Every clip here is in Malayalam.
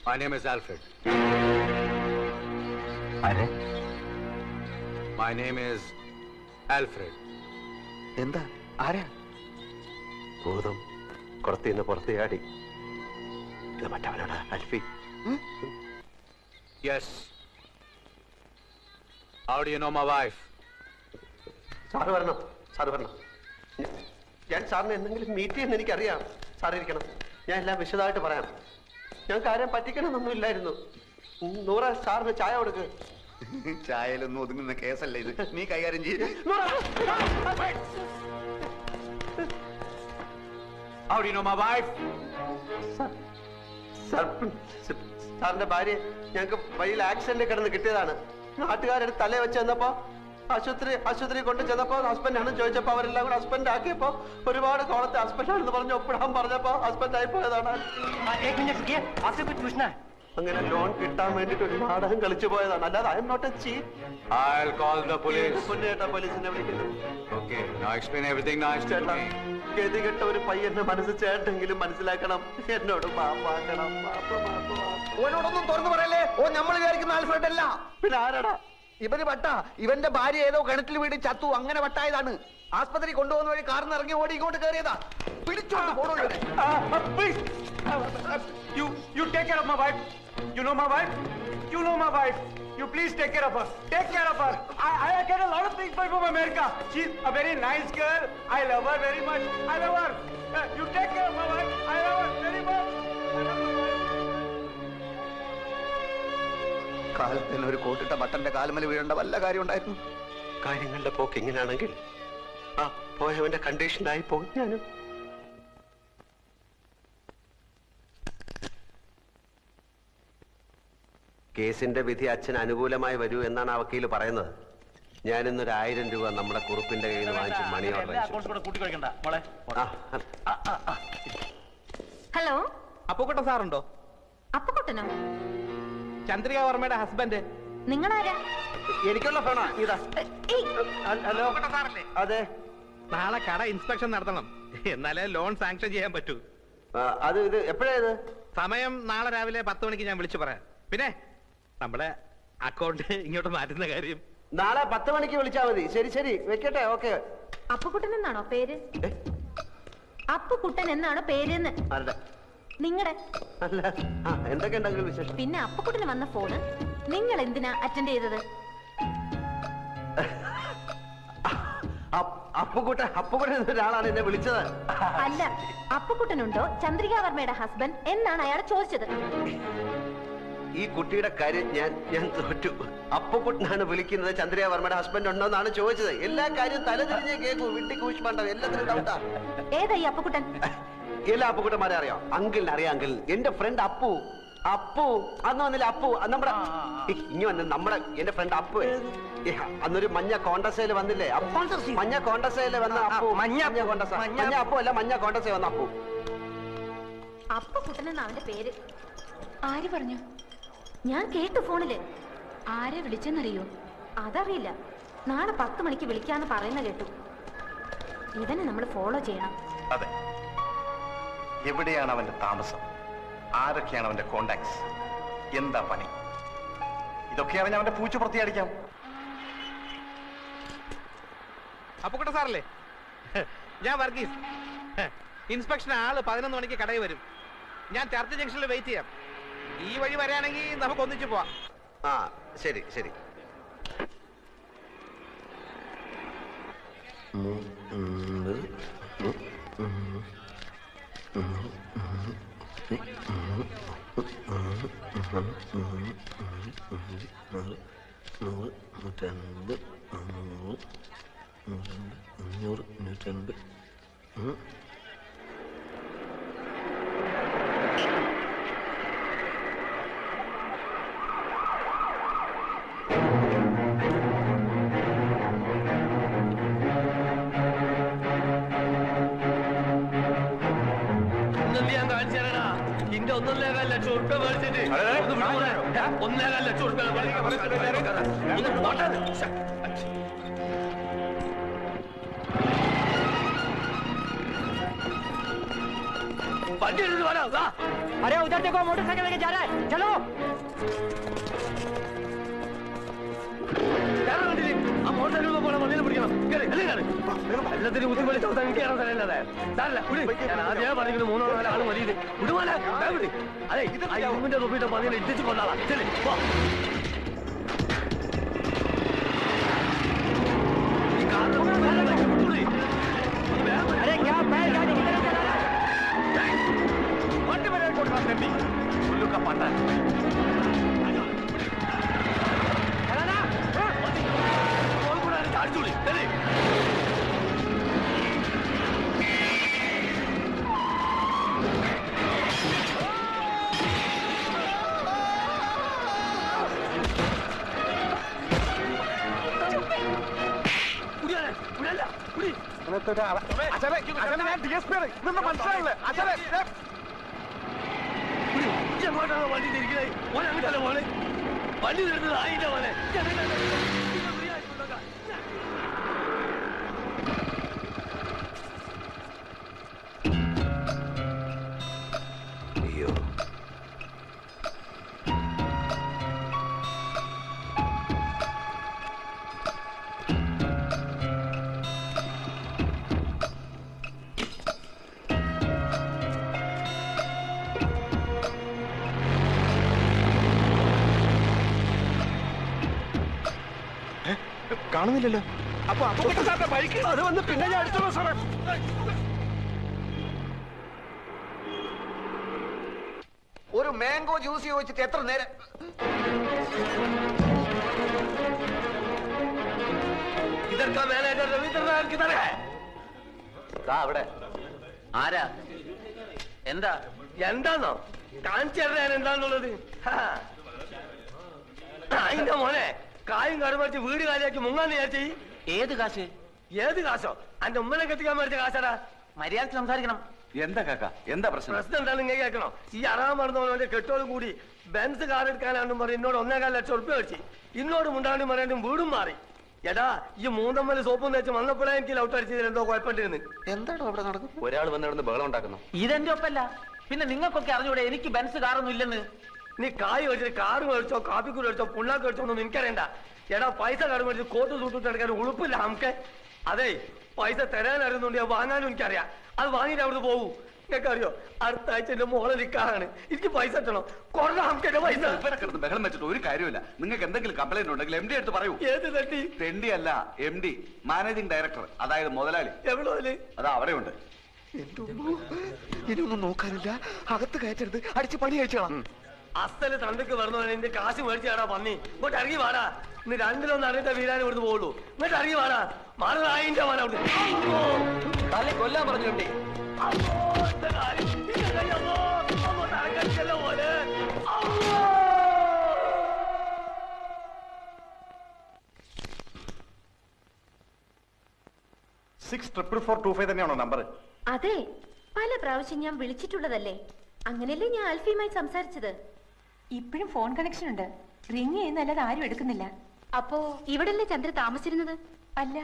My name is Alfred. My name is Alfred. എന്താ ആരാ? ഭൂതം കുറത്തിന്ന് പുറത്ത് ചാടി. ഇത് മറ്റവനാണ് അൽഫി. Yes. How do you know my wife? Sir വരണം, സാറ് വരണം. ഞാൻ സാറിനെ എന്തെങ്കിലും മീറ്റ് ചെയ്യുന്ന എനിക്കറിയാം. സാർ ഇരിക്കണം, ഞാൻ എല്ലാം വിശദമായിട്ട് പറയാം. ഞങ്ങൾക്ക് ആരെയും പറ്റിക്കണമെന്നൊന്നും ഇല്ലായിരുന്നു. നൂറ സാറിന് ചായ കൊടുക്ക്. ചായയിലൊന്നും ഒതുങ്ങുന്ന കേസല്ല ഇത്, നീ കൈകാര്യം ചെയ്ത്. How do you know my wife? സാറിന്റെ ഭാര്യ ഞങ്ങൾക്ക് വഴിയിൽ ആക്സിഡന്റ് കിടന്ന് കിട്ടിയതാണ്. നാട്ടുകാരുടെ തലേ വെച്ച് ചെന്നപ്പോ ആശുപത്രി കൊണ്ട് ചെന്നപ്പോ ഹസ്ബൻഡാണെന്ന് ചോദിച്ചപ്പോ അവരെല്ലാം കൂടെ ഹസ്ബൻഡ് ആക്കിയപ്പോ ഒരുപാട് കോളത്തെ ഹസ്ബൻഡാണെന്ന് പറഞ്ഞ് ഒപ്പിടാൻ പറഞ്ഞപ്പോ ഹസ്ബൻഡ് ആയി പോയതാണ്. അങ്ങനെ ലോൺ കിട്ടാൻ വേണ്ടിട്ട് ഒരു നാടകം കളിച്ചു പോയതാണ്. അല്ലാതെ I am not a chief. I'll call the police. പോലീസിനെ വിളിക്കുന്നു. Okay, now explain everything nice to me. ഗതികെട്ട ഒരു പയ്യന്റെ മനസ്സ് ചേട്ടെങ്കിലും മനസ്സിലാക്കണം. എന്നോട് മാപ്പാക്കണം. ഓനോടൊന്നും തുറന്നു പറയല്ലേ. ഓ നമ്മൾ വിചാരിക്കുന്ന ആൽഫ്രഡ് അല്ല. പിന്നെ ആരാടാ? ഇവന് വട്ട. ഇവന്റെ ഭാര്യ ഏതോ കിണറ്റിൽ വീട് ചത്തു, അങ്ങനെ വട്ടായതാണ്. ആസ്പത്രി കൊണ്ടുപോകുന്ന വഴി കാറിന് ഇറങ്ങി ഓടി ഇങ്ങോട്ട് കയറിയതാ. പിടിച്ചോണ്ട് പോണോ ഇവനെ? You take care of my wife. You know my wife? You know my wife. You please take care of her. Take care of her. I get a lot of things from America. She's a very nice girl. I love her very much. I love her. You take care of my wife. I love her very much. I love my wife. കാലത്തിന് ഒരു കോട്ടിട്ട ബട്ടന്റെ കാലുമല വീഴേണ്ട വല്ല കാര്യം ഉണ്ടായിരുന്നു? കാര്യങ്ങളുടെ പോക്ക് ഇങ്ങനെയാണെങ്കിൽ ആ പോയവന്റെ കണ്ടീഷനായി പോകും ഞാനും. കേസിന്റെ വിധി അച്ഛൻ അനുകൂലമായി വരൂ എന്നാണ് ആ വക്കീല് പറയുന്നത്. ഞാൻ ഇന്നൊരു 1000 രൂപ നമ്മുടെ കുറുപ്പിന്റെ കയ്യിൽ നിന്ന് വാങ്ങിച്ച് മണി ഓർഡർ. ഹലോ, അപ്പുക്കുട്ടൻ സാറുണ്ടോ? അപ്പുക്കുട്ടനോ? ചന്ദ്രിക വർമ്മയുടെ ഹസ്ബൻഡ്. നിങ്ങളാരാ? എനിക്കുള്ള ഫോണാ ഇതാ. ഹലോ, അതെ. നാളെ കട ഇൻസ്പെക്ഷൻ നടത്തണം, എന്നാലേ ലോൺ സാങ്ഷൻ ചെയ്യാൻ പറ്റൂ. അത് ഇത് എപ്പോഴാ ഇത്? സമയം നാളെ രാവിലെ 10 മണിക്ക് ഞാൻ വിളിച്ചു പറയാം. പിന്നെ നമ്മുടെ അക്കൗണ്ട് ഇങ്ങോട്ട് മാറ്റുന്ന കാര്യം നാളെ 10 മണിക്ക് വിളിച്ചാൽ മതി. ശരി ശരി, വെക്കട്ടെ. ഓക്കെ. അപ്പുക്കുട്ടൻ എന്നാണോ പേര്? അപ്പുക്കുട്ടൻ എന്നാണോ പേരെന്ന്? നിങ്ങളുടെ അല്ല, എന്തൊക്കെയുണ്ടെങ്കിലും വിശേഷം. പിന്നെ അപ്പുക്കുട്ടന് വന്ന ഫോണ് നിങ്ങൾ എന്തിനാ അറ്റൻഡ് ചെയ്തത്? അപ്പുക്കുട്ടൻ എന്നൊരാളാണ് എന്നെ വിളിച്ചത്. അല്ല, അപ്പുക്കുട്ടനുണ്ടോ ചന്ദ്രിക വർമ്മയുടെ ഹസ്ബൻഡ് എന്നാണ് അയാൾ ചോദിച്ചത്. ഈ കുട്ടിയുടെ കാര്യം ഞാൻ തോറ്റു. അപ്പുക്കുട്ടനാണ് വിളിക്കുന്നത്, ചന്ദ്രിക വർമ്മയുടെ ഹസ്ബൻഡ് ഉണ്ടോ എന്നാണ് ചോദിച്ചത്. എല്ലാ കാര്യവും തലതിരിഞ്ഞേ കേൾക്കൂ. വിട്ടി കൂഷ്പണ്ടോ എല്ലാത്തിനും ഡൗട്ടാ. ഏതായി അപ്പുക്കുട്ടൻ? എല്ലാ അപ്പുക്കുട്ടന്മാരെ അറിയാം. അങ്കിളിനെ അറിയാം. അങ്കിൾ എന്റെ ഫ്രണ്ട് അപ്പു അന്ന് വന്നില്ല. അപ്പു നമ്മുടെ ഇനി വന്ന് എന്റെ ഫ്രണ്ട് അപ്പു അന്നൊരു മഞ്ഞ കോണ്ടസയില് വന്നില്ലേ? മഞ്ഞ കോണ്ടസയില് വന്ന അപ്പു. മഞ്ഞ അപ്പു അല്ല, മഞ്ഞ കോണ്ടസയിൽ വന്ന അപ്പു. അപ്പുക്കുട്ടൻ എന്നാ അവന്റെ പേര്. ആര് പറഞ്ഞു? ഞാൻ കേട്ടു ഫോണില്. ആരെ വിളിച്ചെന്നറിയോ? അതറിയില്ല. നാളെ 10 മണിക്ക് വിളിക്കാന്ന് പറയുന്ന കേട്ടു. ഇവനെ നമ്മൾ ഫോളോ ചെയ്യണം. അതെ. എവിടെയാണ് അവന്റെ താമസം? ആരൊക്കെയാണ് അവന്റെ കോണ്ടാക്ട്സ്? എന്താ പണി? ഇതൊക്കെ അറിഞ്ഞ അവന്റെ പൂച്ച പുറത്തിയടിക്കാം. അപ്പുക്കുട്ടൻ സാറല്ലേ? ഞാൻ വർഗീസ്. ഇൻസ്പെക്ഷൻ ആള് 11 മണിക്ക് കടയിൽ വരും. ഞാൻ ചർച്ച് ജംഗ്ഷനിൽ വെയിറ്റ് ചെയ്യാം. ഈ വഴി വരാണെങ്കിൽ നമുക്ക് ഒന്നിച്ചു പോവാം. ആ ശരി ശരി. വണ്ടി എടുത്ത് വേണം. अरे उधर देखो मोटरसाइकिल लेके जा रहा है चलो ആ മോട്ടോർ പോലെ വണ്ടിയിൽ പിടിക്കണം. എല്ലാത്തിനും ബുദ്ധിമുട്ടി ചവിട്ടാൻ എനിക്ക് കയറാൻ സ്ഥലമില്ലാതെ ഞാൻ ആദ്യമേ പറഞ്ഞിട്ട് 3-4 ആള് മതി. വിടുമാല അതെ ഇരുമ്പിന്റെ തൊപ്പിട്ട് പതിനെ ഇട്ടിച്ച് കൊണ്ടാളാം. ശരി अरे क्या बैल गाड़ी की तरफ चला रहा है वंडी मेरे को ड्रॉप करनी उल्लू का पाटा चला ना और पूरा गाड़ी चुड़ी चली വണ്ടി തിരിക്കണേ ഓൻ അങ്ങോട്ടല്ലേ പോണേ വണ്ടി തീർന്നത് ആയില്ല പോലെ അയ്യോ കാണുന്നില്ലല്ലോ അപ്പൊ ബൈക്ക് അത് വന്ന് പിന്നെ ഞാൻ എടുത്തോളൂ സാറേ ഒരു മാംഗോ ജ്യൂസ് ചോദിച്ചിട്ട് എത്ര നേരം ഇതൊക്കെ മാനേജർ രവീന്ദ്രനാഥ് അവിടെ ആരാ എന്താ എന്താന്നോ കാണിച്ചു തരാൻ എന്താന്നുള്ളത് അതിന്റെ മോനെ കായും കറുപറിച്ച് വീട് കാലിയാക്കി മുങ്ങാന്ന് വിചാരിച്ചു. ഏത് കാശ് ഏത് കാശോ അന്റെ ഉമ്മനെ കെട്ടിക്കാൻ മേടിച്ച കാശാടാ. മര്യാദക്ക് സംസാരിക്കണം. എന്താ കാക്ക എന്താ പ്രശ്നം? പ്രശ്നം എന്താണെന്ന് ഇങ്ങനെ കേൾക്കണോ? ഈ അറാൻ പറഞ്ഞവന്റെ കെട്ടോടും കൂടി ബെൻസ് കാർ എടുക്കാനാണെന്നും പറഞ്ഞ് എന്നോട് 1.25 ലക്ഷം ഉറുപ്പ്യ മേടിച്ചു. ഇന്നോട് മുണ്ടാണ്ടും പറയാണ്ടും വീടും മാറി. എടാ ഈ മൂന്നമ്മല് സോപ്പും വെച്ച് വന്നപ്പോഴേ എനിക്ക് ലൗട്ട് അടിച്ചതിൽ എന്തോ കുഴപ്പമുണ്ടെന്ന്. എന്താണോ അവിടെ നടക്കുന്നത്? ഒരാൾ വന്ന് ഇവിടെ ബഹളം ഉണ്ടാക്കുന്നു. ഇതെന്റെ ഒപ്പല്ല. പിന്നെ നിങ്ങൾക്കൊക്കെ അറിഞ്ഞൂടെ എനിക്ക് ബെൻസ് കാറൊന്നും ഇല്ലെന്ന്? നീ കായ് മേടിച്ചിട്ട് കാറ് മേടിച്ചോ കാപ്പിക്കൂട് മേടിച്ചോ പുള്ളാക്ക് മേടിച്ചോ ഒന്നും എനിക്കറിയണ്ട. എടാ പൈസ കാറ് മേടിച്ച് കോട്ട് സൂട്ടിട്ട് എടുക്കാൻ ഉളുപ്പില്ല നമുക്ക്. അതെ പൈസ തരാനറിയുന്നുണ്ട് വാങ്ങാനും എനിക്കറിയാം. അത് വാങ്ങിയിട്ട് അവിടെ പോകൂ. നിങ്ങൾക്ക് അറിയോ അടുത്ത ആഴ്ച എന്റെ മോളെ നിൽക്കാനാണ്. എനിക്ക് പൈസ കിട്ടണം. കൊറേ നമുക്ക് എന്റെ പൈസ ബഹളം വെച്ചിട്ട് ഒരു കാര്യമില്ല. നിങ്ങൾക്ക് എന്തെങ്കിലും കംപ്ലൈന്റ് ഉണ്ടെങ്കിൽ എം ഡി എടുത്ത് പറയൂ. ഏത് തട്ടി? തെണ്ടി അല്ല എം ഡി, മാനേജിംഗ് ഡയറക്ടർ, അതായത് മുതലാളി. എവിടെ? അതാ അവിടെ ഉണ്ട്. ഇനിയൊന്നും നോക്കാനില്ല. അകത്ത് കയറ്റരുത്. അടിച്ച് പണി കഴിച്ചോളാം. അസ്ഥല് തണ്ടക്ക് പറഞ്ഞവനെ എന്റെ കാശ് മേടിച്ചാടാ പന്നി. ഇങ്ങോട്ട് ഇറങ്ങി വാടാ. ഇന്ന് രണ്ടിലൊന്നും അറിഞ്ഞിട്ട വീരാൻ ഇവിടുന്ന് പോകുള്ളൂ. ഇങ്ങോട്ട് ഇറങ്ങി വാടാ. മാറുതായിന്റെ മോനെ അവിടെ തല്ലെ കൊല്ലാൻ പറഞ്ഞോണ്ടേ. പോലെ 6445 തന്നെയാണോ നമ്പർ? അതെ, പല പ്രാവശ്യം ഞാൻ വിളിച്ചിട്ടുള്ളതല്ലേ. അങ്ങനെയല്ലേ ഞാൻ ആൽഫിയുമായി സംസാരിച്ചത്. ഇപ്പോഴും ഫോൺ കണക്ഷൻ ഉണ്ട്. റിങ് ചെയ്യുന്നല്ലാതെ ആരും എടുക്കുന്നില്ല. അപ്പോ ഇവിടല്ലേ ചന്ദ്ര താമസിച്ചിരുന്നത്? അല്ല,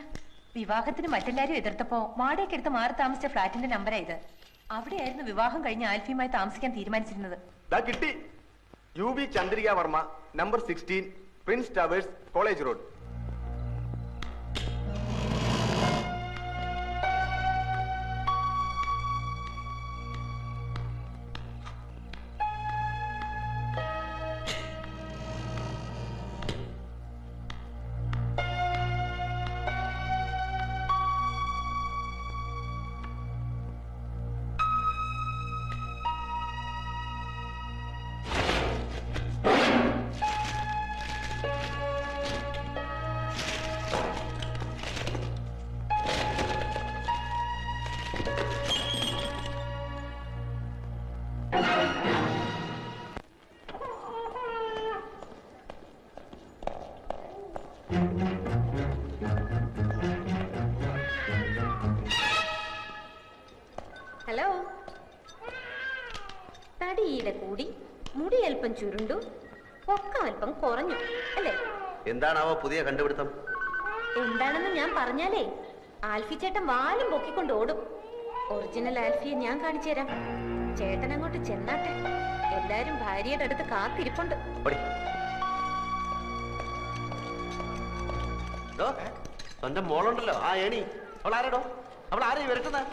വിവാഹത്തിന് മറ്റെല്ലാരും എതിർത്തപ്പോ വാടകയ്ക്ക് എടുത്ത് മാറി താമസിച്ച ഫ്ലാറ്റിന്റെ നമ്പറാ ഇത്. അവിടെയായിരുന്നു വിവാഹം കഴിഞ്ഞ് ആൽഫിയുമായി താമസിക്കാൻ തീരുമാനിച്ചിരുന്നത്. കിട്ടി. UB Chandrika Varma, number 16, prince towers, college road. Hello. തടിയില കൂടി, മുടി അല്പം ചുരുണ്ടു, പൊക്കം അല്പം കുറഞ്ഞു അല്ലേ? എന്താണാവോ പുതിയ കണ്ടുപിടുത്തം? എന്താണെന്ന് ഞാൻ പറഞ്ഞാലേ ആൽഫി ചേട്ടൻ വാലും പൊക്കിക്കൊണ്ട് ഓടും. ഒറിജിനൽ ആൽഫിയെ ഞാൻ കാണിച്ചു തരാം. ചേട്ടൻ അങ്ങോട്ട് ചെന്നാട്ടെ. എല്ലാരും ഭാര്യയുടെ അടുത്ത് കാത്തിരിപ്പുണ്ട്. തന്റെ മോളുണ്ടല്ലോ ആ ഏണി, അവൾ ആരാടോ? അവൾ ആരെയും വരട്ടുന്നത്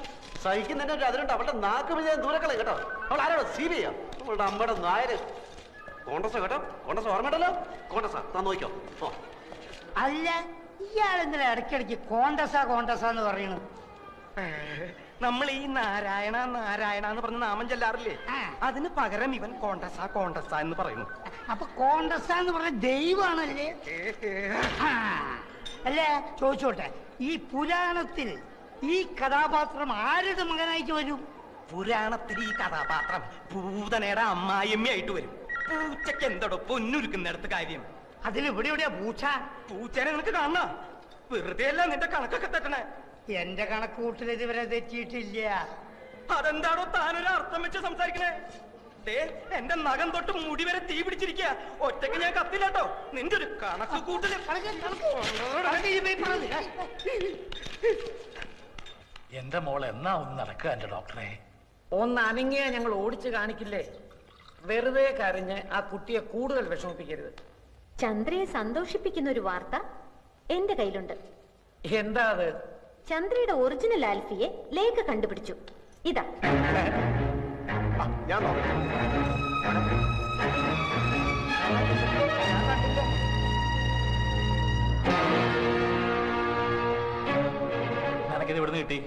സഹിക്കുന്നതിന്റെ ഒരു അതിലുണ്ട്. അവളുടെ നാക്ക് വിജയം ദൂരക്കളെ കേട്ടോ. അവൾ ആരാടോ? സീബിയ അവളുടെ അമ്മയുടെ നായര്. കോൺഗ്രസ് കേട്ടോ, കോൺഗ്രസ് ഓർമ്മയുണ്ടല്ലോ. കോൺഗ്രസ് താൻ നോക്കിക്കോ. അല്ല, ഇയാളെന്തിനാ ഇടയ്ക്കിടയ്ക്ക് കോണ്ടസാന്ന് പറയണു? നമ്മൾ ഈ നാരായണ നാരായണ എന്ന് പറഞ്ഞ നാമം ചെല്ലാറില്ലേ, അതിന് പകരം ഇവൻ കോണ്ടസ എന്ന് പറയുന്നു. അപ്പൊ കോണ്ടസാന്ന് പറഞ്ഞ ദൈവമാണല്ലേ? അല്ലേ, ചോദിച്ചോട്ടെ, ഈ പുരാണത്തിൽ ഈ കഥാപാത്രം ആരുടെ മകനായിട്ട് വരും? പുരാണത്തിൽ ഈ കഥാപാത്രം പൂതനയുടെ അമ്മായിയമ്മയായിട്ട് വരും. പൂച്ചക്ക് എന്തോടോ പൊന്നുരുക്കുന്നിടത്ത് കാര്യം? അതിലിവിടെ എവിടെയാ പൂച്ച? പൂച്ചനെ നിനക്ക് കാണണ? വെറുതെ അല്ല നിന്റെ കണക്കൊക്കെ തെറ്റണേ. എന്റെ കണക്ക് കൂട്ടിൽ ഇതുവരെ തെറ്റിയിട്ടില്ല. അതെന്താണോ താനൊരു അർത്ഥം വെച്ച് സംസാരിക്കണേ? എന്റെ നഖം തൊട്ട് മുടി വരെ തീ പിടിച്ചിരിക്കുക. ഒറ്റയ്ക്ക് ഞാൻ കത്തില്ലാട്ടോ. നിന്റെ ഒരു കണക്ക് കൂട്ടല്. എന്റെ മോൾ എന്നാ ഒന്ന് നടക്കുക എന്റെ ഡോക്ടറെ? ഒന്ന് അനങ്ങിയ ഞങ്ങൾ ഓടിച്ചു കാണിക്കില്ലേ? വെറുതെ കരഞ്ഞ് ആ കുട്ടിയെ കൂടുതൽ വിഷമിപ്പിക്കരുത്. ചന്ദ്രയെ സന്തോഷിപ്പിക്കുന്ന ഒരു വാർത്ത എന്റെ കയ്യിലുണ്ട്. എന്താ അത്? ചന്ദ്രയുടെ ഒറിജിനൽ ആൽഫിയെ ലേഖ കണ്ടുപിടിച്ചു. ഇതാ. ഞാൻ നിനക്കിത് ഇവിടുന്ന് കിട്ടി?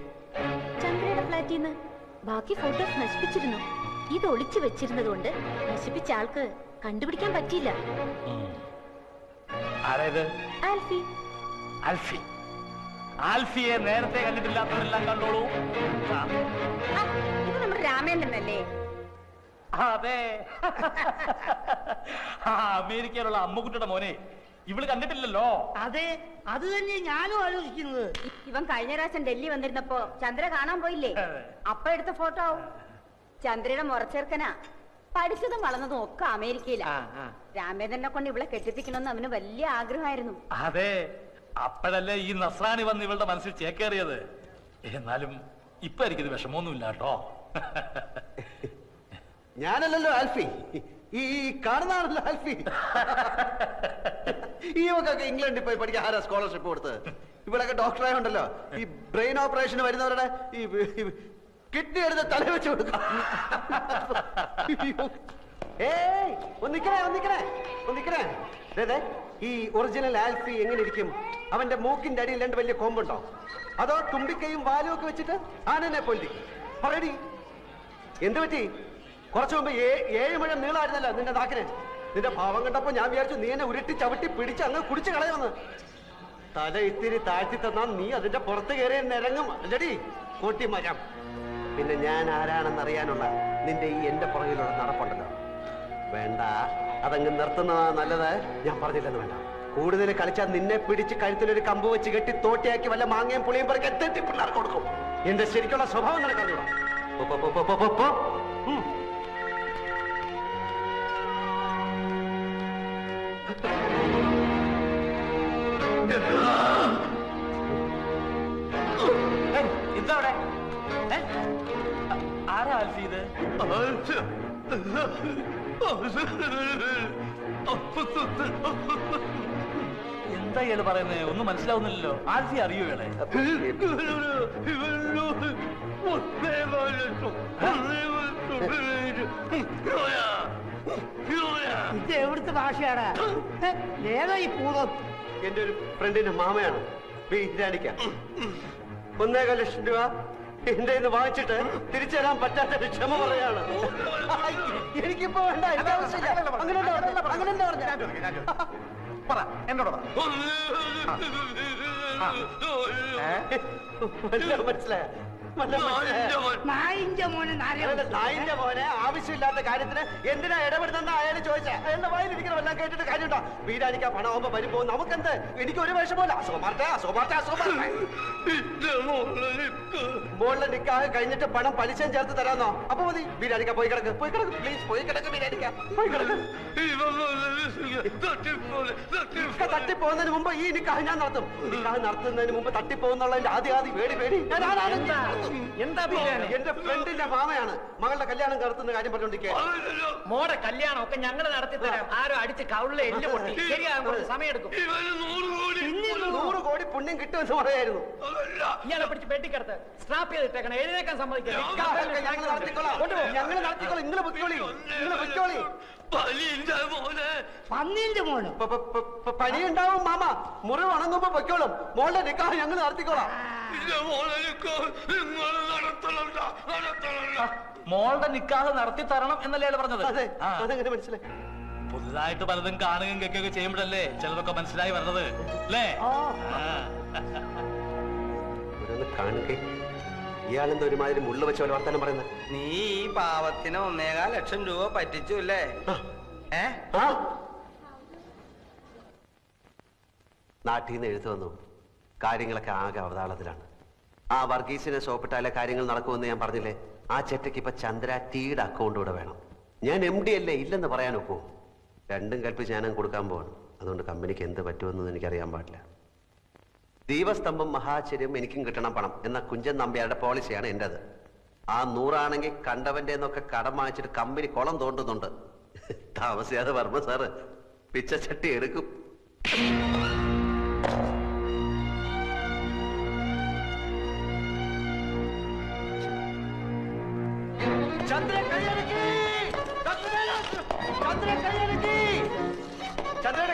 ചന്ദ്രയുടെ ഫ്ലാറ്റിൽ നിന്ന്. ബാക്കി ഫോട്ടോസ് നശിപ്പിച്ചിരുന്നു. ഇത് ഒളിച്ചു വെച്ചിരുന്നത് കൊണ്ട് നശിപ്പിച്ച ആൾക്ക് കണ്ടുപിടിക്കാൻ പറ്റിയില്ല. ആരേത്? ആൽഫി. ആൽഫി. ആൽഫിയെ നേരത്തെ കണ്ടിട്ടില്ലാത്തവരെല്ലാം കണ്ടോളൂ. ഇത് നമ്മുടെ രാമേന്ദ്രനല്ലേ? അതെ, അമേരിക്കയിലുള്ള അമ്മുക്കുട്ടിയുടെ മോനെ ഇവള് കണ്ടിട്ടില്ലല്ലോ. അതെ, അത് തന്നെ ഞാനും ആലോചിക്കുന്നത്. ഇവൻ കഴിഞ്ഞ പ്രാവശ്യം ഡൽഹി വന്നിരുന്നപ്പോ ചന്ദ്ര കാണാൻ പോയില്ലേ? അപ്പൊ എടുത്ത ഫോട്ടോ ആവും. ചന്ദ്രയുടെ മുറച്ചേർക്കനാ. പഠിച്ചതും വളർന്നതും ഒക്കെ അമേരിക്കയിലാ. രാമേന്ദ്രനെ കൊണ്ട് ഇവളെ കെട്ടിപ്പിക്കണമെന്ന് അവന് വലിയ ആഗ്രഹമായിരുന്നു. അതെ, അപ്പോഴല്ലേ ഈ നസ്രാണി വന്ന് ഇവളുടെ മനസ്സിൽ ചേക്കേറിയത്. എന്നാലും ഇപ്പൊ എനിക്കിത് വിഷമമൊന്നുമില്ല കേട്ടോ. ഞാനല്ലല്ലോ ആൽഫി, ഈ കാണുന്നതാണല്ലോ ആൽഫി. ഈ ഒക്കെ ഇംഗ്ലണ്ടിൽ പോയി പഠിക്കാൻ ആരാ സ്കോളർഷിപ്പ് കൊടുത്തത്? ഇവിടെയൊക്കെ ഡോക്ടറായുണ്ടല്ലോ, ഈ ബ്രെയിൻ ഓപ്പറേഷന് വരുന്നവരുടെ ഈ കിഡ്നി എടുത്ത് തല വെച്ച് കൊടുക്കാം. ഏയ് ഒന്നിക്കണേ. ഈ ഒറിജിനൽ ആൽഫി എങ്ങനെ ഇരിക്കും? അവന്റെ മൂക്കിന്റെ അടിയിൽ രണ്ട് വലിയ കൊമ്പുണ്ടോ? അതോ തുമ്പിക്കൈയും വാലും ഒക്കെ വെച്ചിട്ട് ആനനെ പൊന്തി? പറയടി, എന്ത് പറ്റി? കുറച്ചു മുമ്പ് 7 മുഴം നീളമായിരുന്നല്ലോ നിന്റെ നാക്കിന്. നിന്റെ ഭാവം കണ്ടപ്പോ ഞാൻ വിചാരിച്ചു നീ എന്നെ ഉരുട്ടി ചവിട്ടി പിടിച്ച് അങ്ങ് കുടിച്ചു കളയുമെന്ന്. തല ഇത്തിരി താഴ്ത്തി തന്നാ നീ അതിന്റെ പുറത്ത് കയറി നിരങ്ങും അല്ലടി കൂട്ടി മരം. പിന്നെ ഞാൻ ആരാണെന്നറിയാനുള്ള നിന്റെ ഈ എന്റെ പുറകിലുള്ള നടപ്പുണ്ടല്ലോ, വേണ്ട, അതങ്ങ് നിർത്തുന്നതാ നല്ലത്. ഞാൻ പറഞ്ഞില്ലെന്ന് വേണ്ട. കൂടുതൽ കളിച്ചാൽ നിന്നെ പിടിച്ച് കഴുത്തിലൊരു കമ്പ് വെച്ച് കെട്ടി തോട്ടിയാക്കി വല്ല മാങ്ങയും പുളിയും പറക്കി എത്തി പിള്ളേർക്ക് കൊടുക്കും. എന്റെ ശരിക്കുള്ള സ്വഭാവം നിനക്കറിഞ്ഞൂടാ. ഇതവിടെ ആരാ ആൽഫി? ഇത് എന്താ ഇയാള് പറയുന്നത്? ഒന്നും മനസ്സിലാവുന്നില്ലല്ലോ. ആൽഫി അറിയോ ഇയാളെ? ഇത് എവിടുത്തെ ഭാഷയാടാ? ഏതാ ഈ പൂതം? എന്റെ ഒരു ഫ്രണ്ടിന്റെ മാമയാണ് വീരാണിക്ക. 1.5 ലക്ഷം രൂപ എന്റെ ഇന്ന് വാങ്ങിച്ചിട്ട് തിരിച്ചു തരാൻ പറ്റാത്ത ക്ഷമ പറയാണ്. എനിക്കിപ്പോ വേണ്ട, എനിക്ക് ആവശ്യമില്ല. അങ്ങനെ മനസ്സിലായ നായിന്റെ മോനെ ആവശ്യമില്ലാത്ത കാര്യത്തിന് എന്തിനാ ഇടപെടുന്ന അയാൾ ചോദിച്ചാ? അയാളുടെ വായിലിരിക്കുന്ന എല്ലാം കേട്ടിട്ട് കാര്യമുണ്ടോ? വീരാനിക്കാ പണമാകുമ്പോ വരുമ്പോ നമുക്കെന്ത്? എനിക്ക് ഒരു വിഷമല്ല. മോളിലെ നിക്കാഹ് കഴിഞ്ഞിട്ട് പണം പലിശയും ചേർത്ത് തരാന്നോ? അപ്പൊ മതി. വീരാനിക്ക പോയി കിടക്ക് പ്ലീസ്, പോയി കിടക്ക് വീരാനിക്ക, പോയി കിടക്ക്. തട്ടിപ്പോകുന്നതിന് മുമ്പ് ഈ നിക്കാഹ് ഞാൻ നടത്തും. നിക്കാഹ് നടത്തുന്നതിന് മുമ്പ് തട്ടിപ്പോകുന്നുള്ളതിന്റെ ആദ്യ പേടി. എന്താ ബിരിയാണി? എന്റെ ഫ്രണ്ടിന്റെ മാമയാണ് മകളുടെ കല്യാണം നടത്തുന്ന കാര്യം പറഞ്ഞോണ്ടിരിക്കുക. മോടെ കല്യാണം ഒക്കെ ഞങ്ങൾ നടത്തി തരാം. ആരോ അടിച്ച് കൗളിലെ എല്ല് പൊട്ടി ശരിയാകാൻ കുറച്ച് സമയം എടുക്കും. 100 കോടി പുണ്യം കിട്ടുമെന്ന് പറയായിരുന്നു. ഇയാളെ പിടിച്ച് പെട്ടിക്കടത്ത് സ്ട്രാപ്പ് ചെയ്തിട്ടേക്കണം. എഴുന്നേക്കാൻ സമ്മതിക്കില്ല. ഞങ്ങൾ നടത്തിക്കോളാം. നിങ്ങൾ പൊയ്ക്കോളി. പന്നീന്റെ മോന് പനി ഉണ്ടാവും മാമ. മുറിവ് ഉണങ്ങുമ്പോ പൊയ്ക്കോളും. മോളുടെ നിക്കാഹ് ഞങ്ങൾ നടത്തിക്കോളാം. മോളുടെ നിക്കാഹ് നടത്തി തരണം എന്നല്ലേ അയാൾ പറഞ്ഞത്? അതെ, അതെങ്ങനെ മനസ്സിലായി? പുതുതായിട്ട് പലതും കാണുകയും കേൾക്കുകയൊക്കെ ചെയ്യുമ്പോഴല്ലേ ചിലതൊക്കെ മനസ്സിലായി വരുന്നത് അല്ലേ? കാണുക ഇയാളെന്താ ഒരുമാതിരി മുള്ള വെച്ച പോലെ വർത്താനം പറയുന്നത്? നീ ഈ പാവത്തിന് 1.25 ലക്ഷം രൂപ പറ്റിച്ചു അല്ലേ? നാട്ടിൽ നിന്ന് എഴുത്തു വന്നു. കാര്യങ്ങളൊക്കെ ആകെ അവതാളത്തിലാണ്. ആ വർഗീസിനെ സോപ്പിട്ടാലേ കാര്യങ്ങൾ നടക്കുമെന്ന് ഞാൻ പറഞ്ഞില്ലേ? ആ ചെറ്റയ്ക്ക് ഇപ്പൊ ചന്ദ്ര ടീയുടെ അക്കൗണ്ട് കൂടെ വേണം. ഞാൻ MD അല്ലേ, ഇല്ലെന്ന് പറയാൻ ഒക്കുമോ? രണ്ടും കൽപ്പിച്ച് ഞാനും കൊടുക്കാൻ പോവാണ്. അതുകൊണ്ട് കമ്പനിക്ക് എന്ത് പറ്റുമെന്ന് എനിക്കറിയാൻ പാടില്ല. ദീപസ്തംഭം മഹാചര്യം എനിക്കും കിട്ടണം പണം എന്ന കുഞ്ചൻ നമ്പ്യാരുടെ പോളിസിയാണ് എന്റേത്. ആ 100 ആണെങ്കിൽ കണ്ടവന്റെ എന്നൊക്കെ കടം വാങ്ങിച്ചിട്ട് കമ്പനി കുളം തോണ്ടുന്നുണ്ട്. താമസിയാതെ വർമ്മ സാറ് പിച്ചച്ചട്ടി എടുക്കും. ചന്ദ്രയുടെ കൈയടക്കി. ചന്ദ്രയുടെ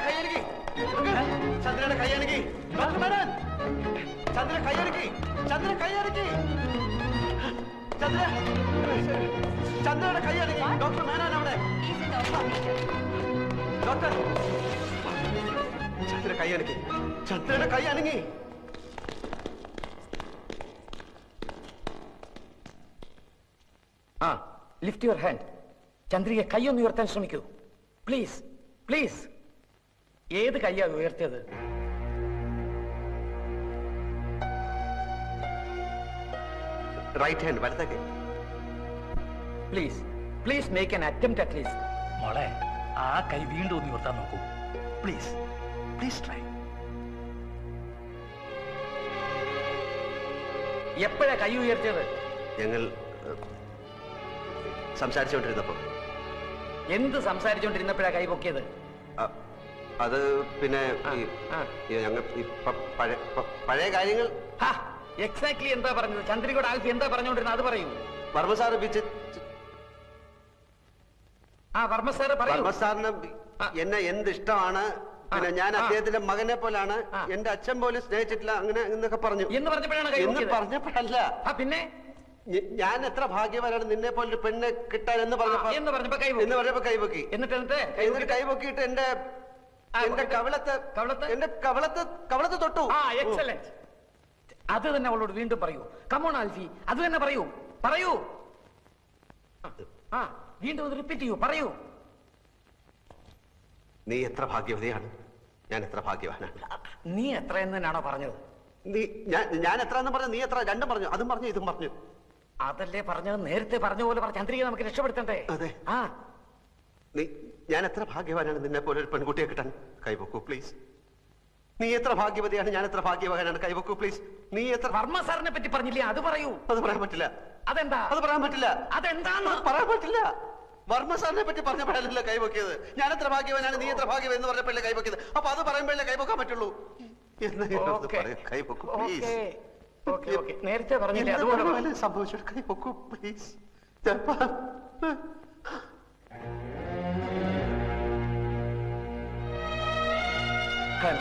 കൈയടക്കി. ചന്ദ്ര ഡോക്ടർ മേനൻ. ചന്ദ്ര കൈയടക്കി. ചന്ദ്രയുടെ കൈയടക്കി. ഡോക്ടർ മേനൻ അവിടെ. ഡോക്ടർ ചന്ദ്ര കൈയടക്കി. ചന്ദ്രയുടെ കൈ അനങ്ങി. Lift your hand. ചന്ദ്രിക കൈയൊന്ന് ഉയർത്താൻ ശ്രമിക്കൂ പ്ലീസ്. പ്ലീസ്. ഏത് കൈയാ ഉയർത്തിയത്? റൈറ്റ് ഹാൻഡ്, വലത്തെ കൈ. Please please make an attempt at least. മോളെ ആ കൈ വീണ്ടും ഒന്ന് ഉയർത്താൻ നോക്കൂ പ്ലീസ്. Please try. എപ്പോഴാ കൈ ഉയർത്തിയത്? ഞങ്ങൾ സംസാരിച്ചുകൊണ്ടിരുന്നപ്പോ. എന്ത് സംസാരിച്ചുകൊണ്ടിരുന്നപ്പോഴാ കൈ പൊക്കിയത്? അത് പിന്നെ ഞങ്ങൾ പഴയ കാര്യങ്ങൾ. എക്സാക്ട്ലി എന്താ പറഞ്ഞത്? ചന്ദ്രികയുടെ ആൽഫി എന്താ പറഞ്ഞുകൊണ്ടിരുന്നത് അത് പറയൂ. വർമ്മ സാറ് വർമ്മ സാറിന് എന്നെ എന്ത് ഇഷ്ടമാണ്, പിന്നെ ഞാൻ അദ്ദേഹത്തിന്റെ മകനെ പോലാണ്, എന്റെ അച്ഛൻ പോലും സ്നേഹിച്ചിട്ടില്ല, അങ്ങനെ എന്നൊക്കെ പറഞ്ഞു. എന്ന് പറഞ്ഞപ്പോഴല്ല, പിന്നെ ഞാൻ എത്ര ഭാഗ്യവാനാണ് നിന്നെ പോലൊരു പെണ്ണെ കിട്ടാൻ എന്ന് പറഞ്ഞപ്പോ കൈപൊക്കി. എന്നിട്ട് കൈപൊക്കിയിട്ട് എന്റെ കവളത്ത് തൊട്ടു. എക്സലന്റ്. അത് തന്നെ അവളോട് വീണ്ടും പറയൂ. കമോൺ ആൽഫി, അത് തന്നെ പറയൂ. പറയൂ. വീണ്ടും അത് റിപ്പീറ്റ് ചെയ്യൂ. പറയൂ. നീ എത്ര ഭാഗ്യവതിയാണ്, ഞാൻ എത്ര ഭാഗ്യവാനാണ്. നീ എത്ര എന്ന് തന്നെയാണോ പറഞ്ഞത്? ഞാൻ എത്ര എന്ന് പറഞ്ഞു, നീ എത്ര, രണ്ടും പറഞ്ഞു. അതും പറഞ്ഞു ഇതും പറഞ്ഞു. അതല്ലേ പറഞ്ഞത്? നേരത്തെ പറഞ്ഞ പോലെ ചന്ദ്രിക നമുക്ക് രക്ഷപ്പെടുത്തണ്ടേ? അതെ. ഞാൻ എത്ര ഭാഗ്യവാനാണ് നിന്നെ പോലെ ഒരു പെൺകുട്ടിയെ കിട്ടാൻ. കൈവക്കൂ പ്ലീസ്. നീ എത്ര ഭാഗ്യവതിയാണ്, ഞാൻ എത്ര ഭാഗ്യവാനാണ്. കൈവക്കൂ പ്ലീസ്. നീ എത്ര. വർമ്മ സാറിനെ പറ്റി പറഞ്ഞില്ലേ, അത് പറയൂ. അത് പറയാൻ പറ്റില്ല. അതെന്താ? അത് പറയാൻ പറ്റില്ല. അതെന്താന്ന് പറയാൻ പറ്റില്ല. വർമ്മ സാറിനെ പറ്റി പറഞ്ഞപ്പോഴല്ല കൈവക്കിയത്. ഞാൻ എത്ര ഭാഗ്യവാനാണ്, നീ എത്ര ഭാഗ്യവൻ എന്ന് പറഞ്ഞപ്പോഴല്ലേ കൈവക്കിയത്. അപ്പൊ അത് പറയുമ്പോഴല്ലേ കൈവക്കാൻ പറ്റുള്ളൂ. കൈവക്കൂ പ്ലീസ്. നേരത്തെ പറഞ്ഞില്ലേ അതുപോലെ സംഭവിച്ചു. കൈവക്കൂ പ്ലീസ്.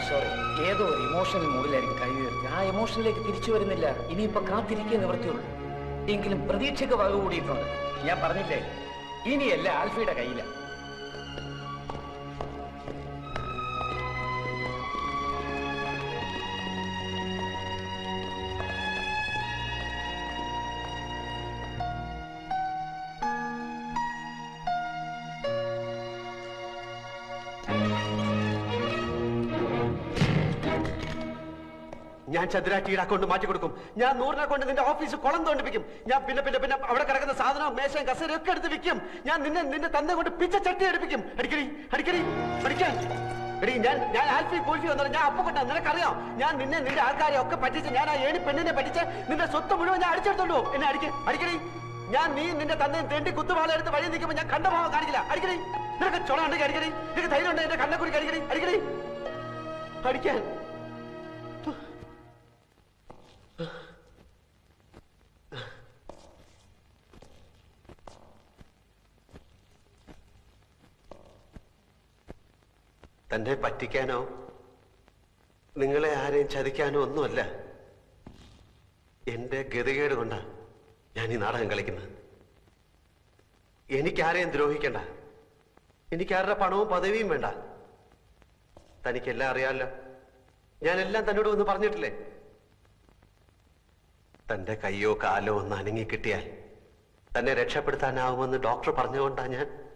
സോറി, ഏതോ ഒരു ഇമോഷണൽ മൂഡിലായിരിക്കും കൈ ഉയർത്തി. ആ ഇമോഷനിലേക്ക് തിരിച്ചു വരുന്നില്ല. ഇനിയിപ്പോ കാത്തിരിക്കുക നിവൃത്തിയുള്ളൂ. എങ്കിലും പ്രതീക്ഷയ്ക്ക് വക കൂടിയിട്ടുണ്ട്. ഞാൻ പറഞ്ഞില്ലേ, ഇനിയല്ല ആൽഫിയുടെ കയ്യില. ഞാൻ ചന്ദ്രാറ്റിയുടെ അക്കൗണ്ട് മാറ്റി കൊടുക്കും. ഞാൻ 100 അക്കൗണ്ട് നിന്റെ ഓഫീസ് കുളം തോണ്ടിപ്പിക്കും. ഞാൻ പിന്നെ പിന്നെ പിന്നെ അവിടെ കിടക്കുന്ന സാധനവും മേശയും കസേരയും ഒക്കെ എടുത്ത് വിൽക്കും. ഞാൻ നിന്നെ തന്നെ കൊണ്ട് പിച്ച ചട്ടി എടുപ്പിക്കും. അടിക്കടി അടിക്കടി അടിക്കാൻ എടി ഞാൻ ആൽഫി കൂൽഫി വന്നത് ഞാൻ അപ്പുകൊണ്ട നിനക്കറിയാം. ഞാൻ നിന്റെ ആൾക്കാരെ ഒക്കെ പറ്റിച്ച് ഞാൻ ആ ഏണി പെണ്ണിനെ പറ്റിച്ച് നിന്റെ സ്വത്ത് മുഴുവൻ ഞാൻ അടിച്ചെടുത്തോണ്ടോ. എന്നെ അടിക്കടി. ഞാൻ നിന്റെ തന്നെ തെണ്ടി കുത്തുവാളെടുത്ത് വഴി നിൽക്കുമ്പോൾ ഞാൻ കണ്ട ഭാവം കാണിക്കില്ല. അടിക്കടി. നിനക്ക് ചുണ ഉണ്ടെങ്കിൽ അടിക്കടി. നിനക്ക് ധൈര്യം ഉണ്ട് എന്റെ കണ്ണക്കുറിക്ക് അടിക്കടി. അടിക്കാൻ തന്നെ പറ്റിക്കാനോ നിങ്ങളെ ആരെയും ചതിക്കാനോ ഒന്നുമല്ല. എന്റെ ഗതികേട് കൊണ്ടാ ഞാൻ ഈ നാടകം കളിക്കുന്നത്. എനിക്കാരെയും ദ്രോഹിക്കണ്ട. എനിക്കാരുടെ പണവും പദവിയും വേണ്ട. തനിക്കെല്ലാം അറിയാമല്ലോ. ഞാനെല്ലാം തന്നോട് ഒന്ന് പറഞ്ഞിട്ടില്ലേ? തന്റെ കയ്യോ കാലോ ഒന്ന് അനങ്ങി കിട്ടിയാൽ തന്നെ രക്ഷപ്പെടുത്താനാവുമെന്ന് ഡോക്ടർ പറഞ്ഞുകൊണ്ടാ ഞാൻ.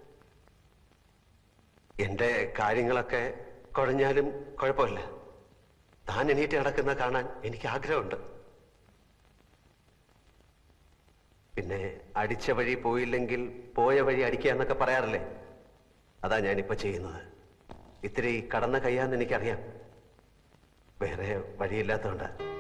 എന്റെ കാര്യങ്ങളൊക്കെ കുഴഞ്ഞാലും കുഴപ്പമില്ല. താൻ എണീറ്റ് നടക്കുന്ന കാണാൻ എനിക്ക് ആഗ്രഹമുണ്ട്. പിന്നെ അടിച്ച വഴി പോയില്ലെങ്കിൽ പോയ വഴി അടിക്കുക എന്നൊക്കെ പറയാറില്ലേ? അതാ ഞാനിപ്പോ ചെയ്യുന്നത്. ഇത്തിരി കടന്ന കയ്യാന്ന് എനിക്കറിയാം. വേറെ വഴിയില്ലാത്തതുകൊണ്ട്